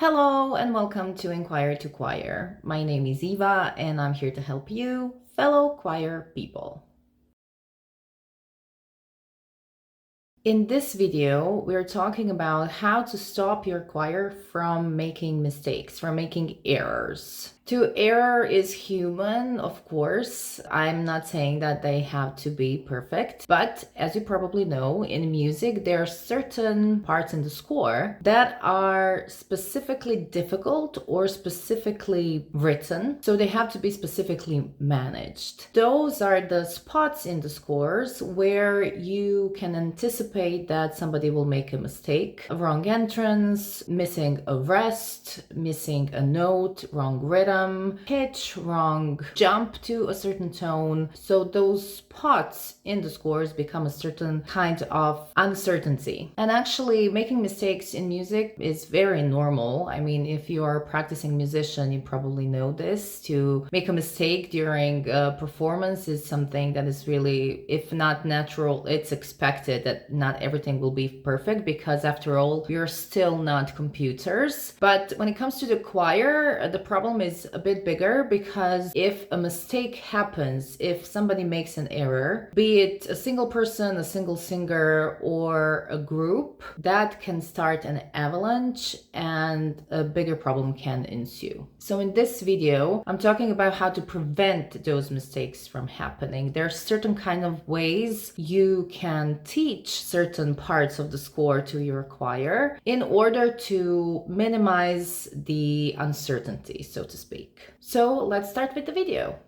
Hello and welcome to Enquire to Choir. My name is Eva and I'm here to help you, fellow choir people. In this video, we're talking about how to stop your choir from making mistakes, from making errors. To error is human, of course. I'm not saying that they have to be perfect, but as you probably know, in music, there are certain parts in the score that are specifically difficult or specifically written, so they have to be specifically managed. Those are the spots in the scores where you can anticipate that somebody will make a mistake, a wrong entrance, missing a rest, missing a note, wrong rhythm, pitch, wrong jump to a certain tone. So those spots in the scores become a certain kind of uncertainty. And actually, making mistakes in music is very normal. I mean, if you are a practicing musician, you probably know this. To make a mistake during a performance is something that is really, if not natural, it's expected that not everything will be perfect because after all, we're still not computers. But when it comes to the choir, the problem is a bit bigger because if a mistake happens, if somebody makes an error, be it a single person, a single singer, or a group, that can start an avalanche and a bigger problem can ensue. So in this video, I'm talking about how to prevent those mistakes from happening. There are certain kind of ways you can teach certain parts of the score to your choir in order to minimize the uncertainty, so to speak. So let's start with the video.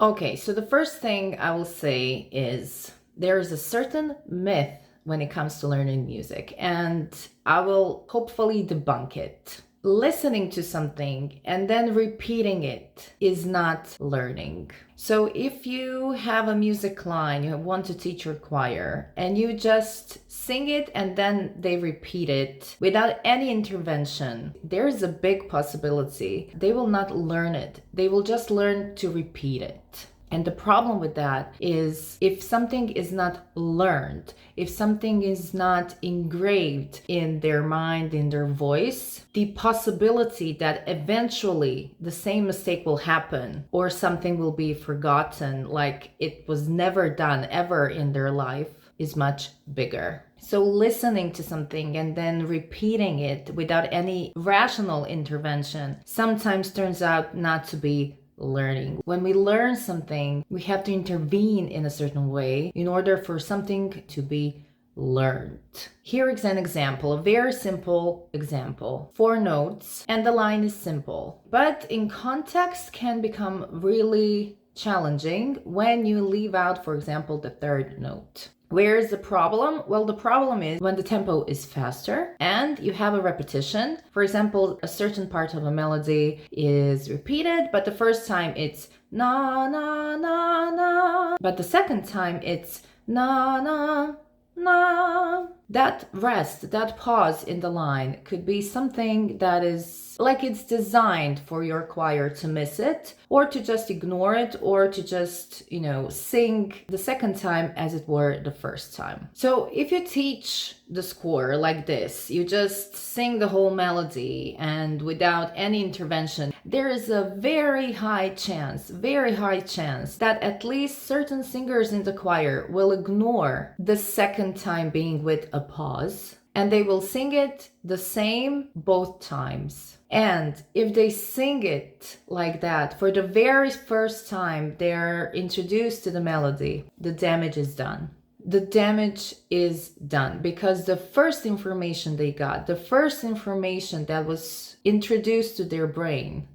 Okay, so the first thing I will say is there is a certain myth when it comes to learning music, and I will hopefully debunk it. Listening to something and then repeating it is not learning. So if you have a music line, you want to teach your choir, and you just sing it and then they repeat it without any intervention, there is a big possibility they will not learn it. They will just learn to repeat it. And the problem with that is if something is not learned, if something is not engraved in their mind, in their voice, the possibility that eventually the same mistake will happen or something will be forgotten, like it was never done ever in their life, is much bigger. So listening to something and then repeating it without any rational intervention sometimes turns out not to be learning. When we learn something, we have to intervene in a certain way in order for something to be learned. Here is an example, a very simple example. 4 notes and the line is simple, but in context can become really challenging when you leave out, for example, the 3rd note. Where is the problem? Well, the problem is when the tempo is faster and you have a repetition. For example, a certain part of a melody is repeated, but the first time it's na na na na, but the second time it's na na na. That rest, that pause in the line could be something that is like it's designed for your choir to miss it, or to just ignore it, or to just, sing the second time as it were the first time. So if you teach the score like this, you just sing the whole melody and without any intervention, there is a very high chance that at least certain singers in the choir will ignore the second time being with a pause, and they will sing it the same both times. And if they sing it like that for the very first time they're introduced to the melody, the damage is done. The damage is done because the first information they got, the first information that was introduced to their brain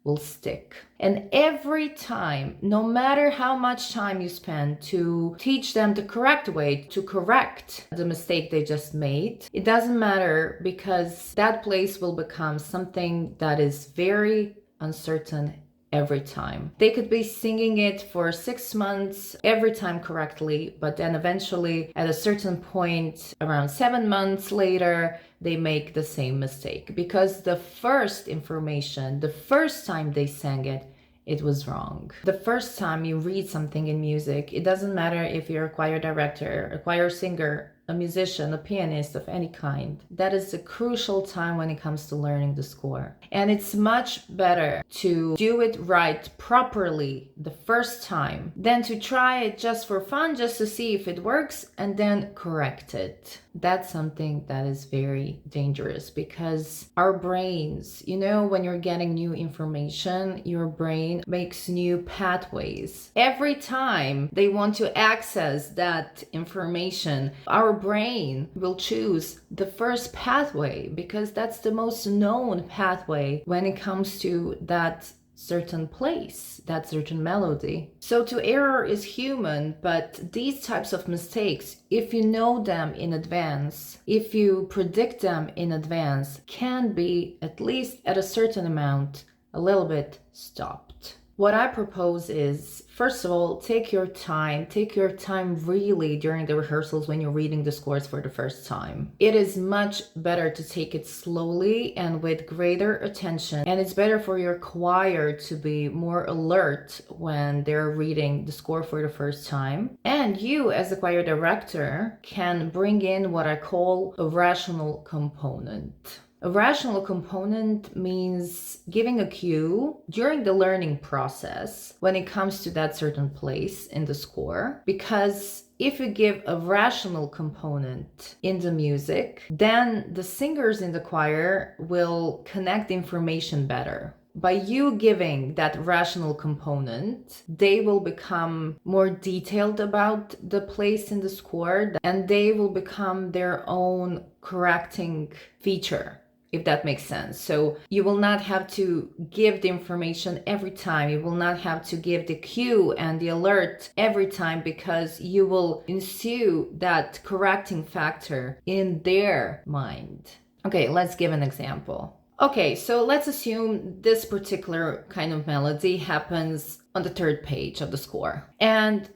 will stick. And every time, no matter how much time you spend to teach them the correct way, to correct the mistake they just made, it doesn't matter because that place will become something that is very uncertain every time. They could be singing it for 6 months every time correctly, but then eventually at a certain point, around 7 months later, they make the same mistake because the first information, the first time they sang it, it was wrong. The first time you read something in music, it doesn't matter if you're a choir director, a choir singer, a musician, a pianist of any kind, that is a crucial time when it comes to learning the score. And it's much better to do it right properly the first time than to try it just for fun, just to see if it works and then correct it. That's something that is very dangerous because our brains, when you're getting new information, your brain makes new pathways. Every time they want to access that information, our brain will choose the first pathway because that's the most known pathway when it comes to that certain place, that certain melody. So to error is human, but these types of mistakes, if you know them in advance, if you predict them in advance, can be, at least at a certain amount, a little bit stopped. What I propose is, first of all, take your time really during the rehearsals when you're reading the scores for the first time. It is much better to take it slowly and with greater attention, and it's better for your choir to be more alert when they're reading the score for the first time. And you, as the choir director, can bring in what I call a rational component. A rational component means giving a cue during the learning process when it comes to that certain place in the score, because if you give a rational component in the music, then the singers in the choir will connect information better. By you giving that rational component, they will become more detailed about the place in the score, and they will become their own correcting feature, if that makes sense. So you will not have to give the information every time. You will not have to give the cue and the alert every time, because you will ensue that correcting factor in their mind. Okay, let's give an example. Okay, so let's assume this particular kind of melody happens on the third page of the score. And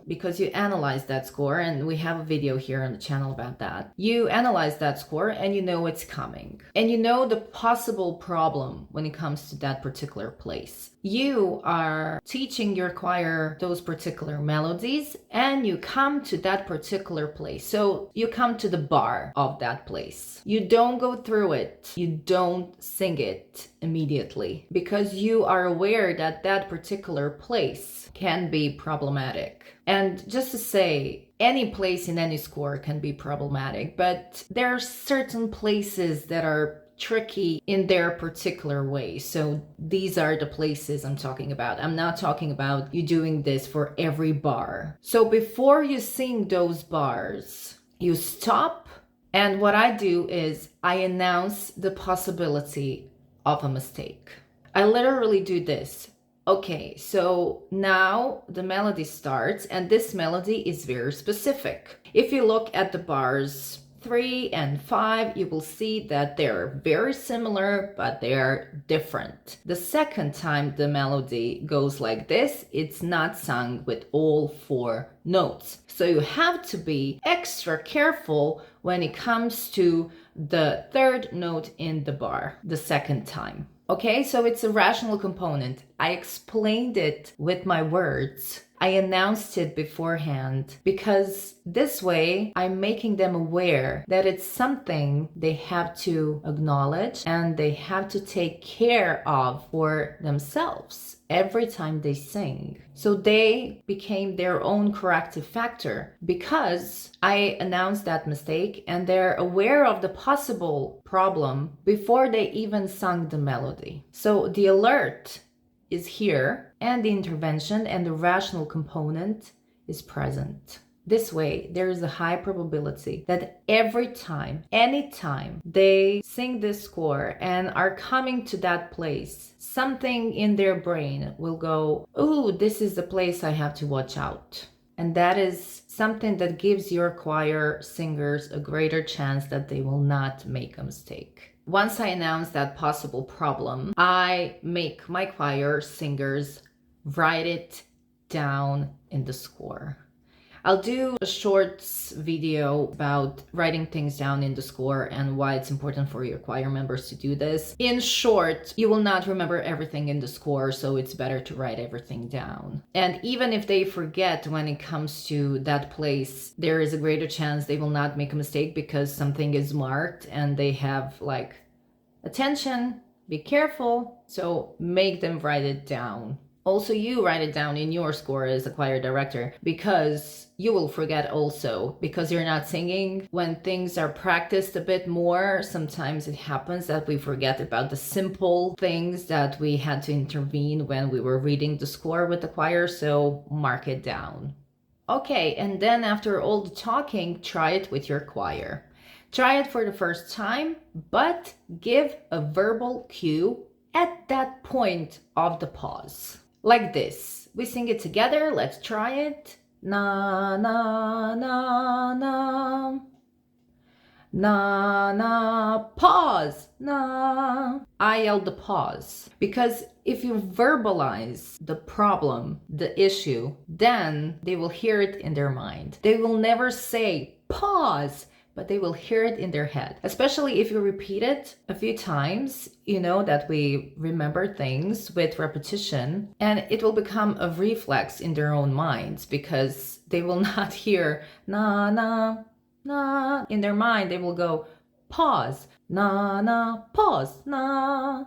because you analyze that score, and we have a video here on the channel about that. You analyze that score and it's coming. And the possible problem when it comes to that particular place. You are teaching your choir those particular melodies and you come to that particular place. So you come to the bar of that place. You don't go through it. You don't sing it immediately because you are aware that that particular place can be problematic. And just to say, any place in any score can be problematic, but there are certain places that are tricky in their particular way. So these are the places I'm talking about. I'm not talking about you doing this for every bar. So before you sing those bars, you stop, and what I do is I announce the possibility of a mistake. I literally do this. Okay, so now the melody starts, and this melody is very specific. If you look at the bars 3 and 5, you will see that they're very similar, but they're different. The second time the melody goes like this, it's not sung with all 4 notes. So you have to be extra careful when it comes to the third note in the bar, the second time. Okay, so it's a rational component. I explained it with my words. I announced it beforehand because this way I'm making them aware that it's something they have to acknowledge and they have to take care of for themselves every time they sing. So they became their own corrective factor because I announced that mistake and they're aware of the possible problem before they even sung the melody. So the alert is here and the intervention and the rational component is present. This way, there is a high probability that every time, anytime they sing this score and are coming to that place, something in their brain will go, "Ooh, this is the place I have to watch out." And that is something that gives your choir singers a greater chance that they will not make a mistake. Once I announce that possible problem, I make my choir singers write it down in the score. I'll do a shorts video about writing things down in the score and why it's important for your choir members to do this. In short, you will not remember everything in the score, so it's better to write everything down. And even if they forget when it comes to that place, there is a greater chance they will not make a mistake because something is marked and they have like, attention, be careful, so make them write it down. Also, you write it down in your score as a choir director, because you will forget also, because you're not singing. When things are practiced a bit more, sometimes it happens that we forget about the simple things that we had to intervene when we were reading the score with the choir, so mark it down. Okay, and then after all the talking, try it with your choir. Try it for the first time, but give a verbal cue at that point of the pause. Like this. We sing it together. Let's try it. Na, na, na, na. Na, na, pause. Na. I yelled the pause because if you verbalize the problem, the issue, then they will hear it in their mind. They will never say pause, but they will hear it in their head. Especially if you repeat it a few times, you know that we remember things with repetition, and it will become a reflex in their own minds because they will not hear na, na, na. In their mind, they will go pause, na, na, pause, na.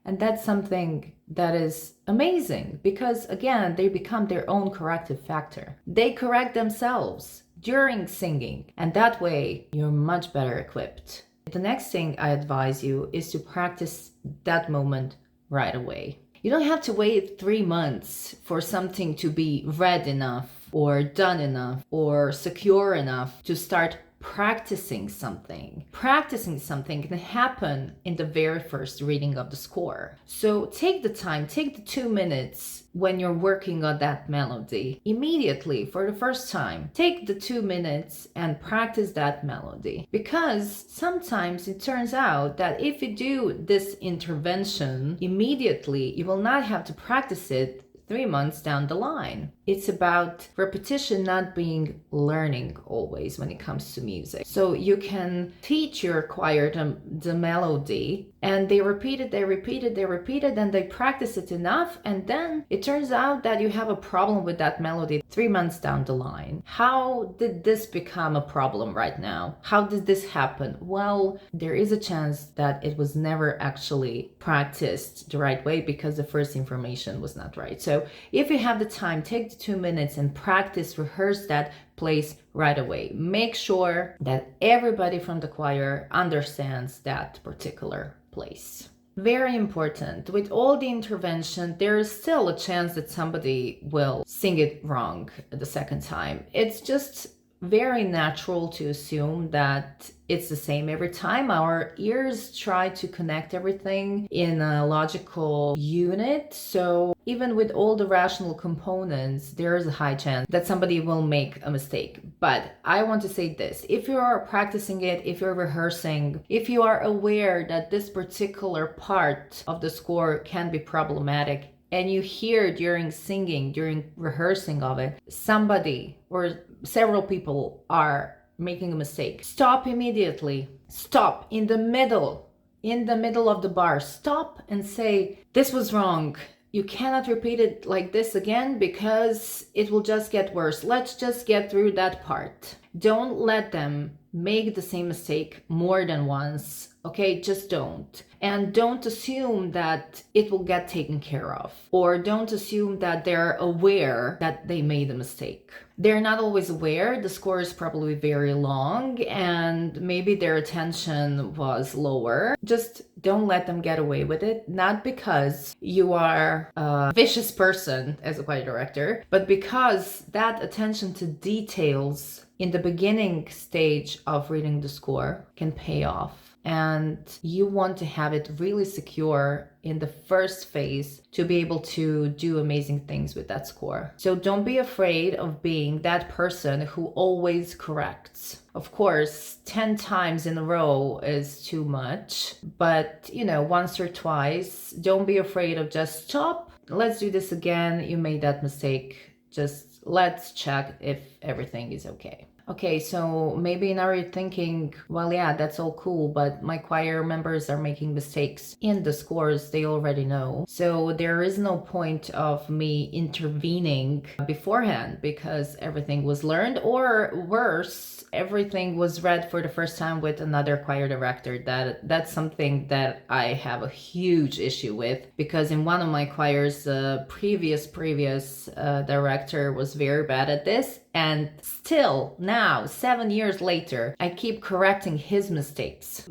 And that's something that is amazing because, again, they become their own corrective factor. They correct themselves during singing, and that way you're much better equipped. The next thing I advise you is to practice that moment right away. You don't have to wait 3 months for something to be read enough or done enough or secure enough to start practicing something. Practicing something can happen in the very first reading of the score. So take the time, take the 2 minutes when you're working on that melody. Immediately, for the first time, take the 2 minutes and practice that melody. Because sometimes it turns out that if you do this intervention immediately, you will not have to practice it 3 months down the line. It's about repetition not being learning always when it comes to music. So you can teach your choir the melody, and they repeat it, and they practice it enough, and then it turns out that you have a problem with that melody 3 months down the line. How did this become a problem right now? How did this happen? Well, there is a chance that it was never actually practiced the right way because the first information was not right. So if you have the time, take the 2 minutes and practice, rehearse that place right away. Make sure that everybody from the choir understands that particular place. Very important. With all the intervention, there is still a chance that somebody will sing it wrong the second time. It's just very natural to assume that it's the same every time. Our ears try to connect everything in a logical unit. So even with all the rational components, there is a high chance that somebody will make a mistake. But I want to say this: if you are practicing it, if you're rehearsing, if you are aware that this particular part of the score can be problematic, and you hear during singing, during rehearsing of it, somebody or several people are making a mistake, stop immediately. Stop in the middle of the bar. Stop and say, this was wrong. You cannot repeat it like this again because it will just get worse. Let's just get through that part. Don't let them make the same mistake more than once. Okay, just don't. And don't assume that it will get taken care of. Or don't assume that they're aware that they made a mistake. They're not always aware. The score is probably very long and maybe their attention was lower. Just don't let them get away with it. Not because you are a vicious person as a choir director, but because that attention to details in the beginning stage of reading the score can pay off. And you want to have it really secure in the first phase to be able to do amazing things with that score. So don't be afraid of being that person who always corrects. Of course, 10 times in a row is too much, but once or twice, don't be afraid of just stop. Let's do this again. You made that mistake. Just let's check if everything is okay. Okay, so maybe now you're thinking, well, yeah, that's all cool, but my choir members are making mistakes in the scores they already know. So there is no point of me intervening beforehand because everything was learned, or worse, everything was read for the first time with another choir director. That's something that I have a huge issue with, because in one of my choirs, the previous director was very bad at this, and still now, 7 years later, I keep correcting his mistakes.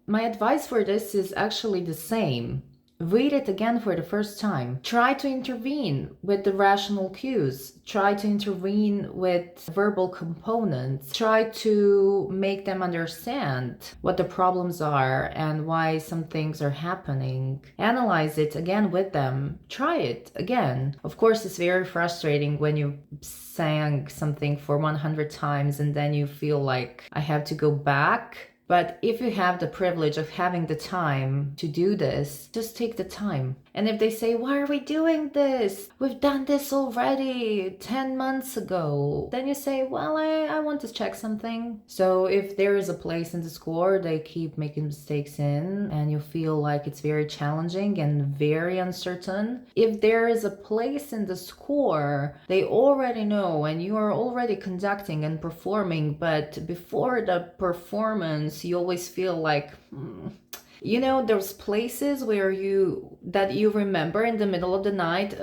My advice for this is actually the same. Read it again for the first time. Try to intervene with the rational cues. Try to intervene with verbal components. Try to make them understand what the problems are and why some things are happening. Analyze it again with them. Try it again. Of course, it's very frustrating when you sang something for 100 times and then you feel like I have to go back. But if you have the privilege of having the time to do this, just take the time. And if they say, why are we doing this? We've done this already 10 months ago. Then you say, well, I want to check something. So if there is a place in the score they keep making mistakes in and you feel like it's very challenging and very uncertain, if there is a place in the score they already know and you are already conducting and performing, but before the performance you always feel like, you know, those places where you remember in the middle of the night,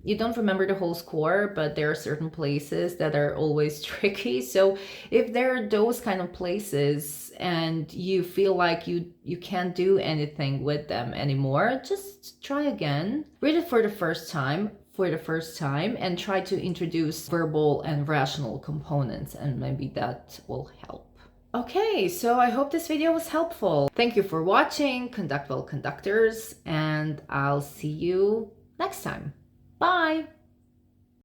you don't remember the whole score, but there are certain places that are always tricky. So if there are those kind of places and you feel like you can't do anything with them anymore, just try again. Read it for the first time and try to introduce verbal and rational components, and maybe that will help. Okay, so I hope this video was helpful. Thank you for watching, Conduct Well Conductors, and I'll see you next time. Bye!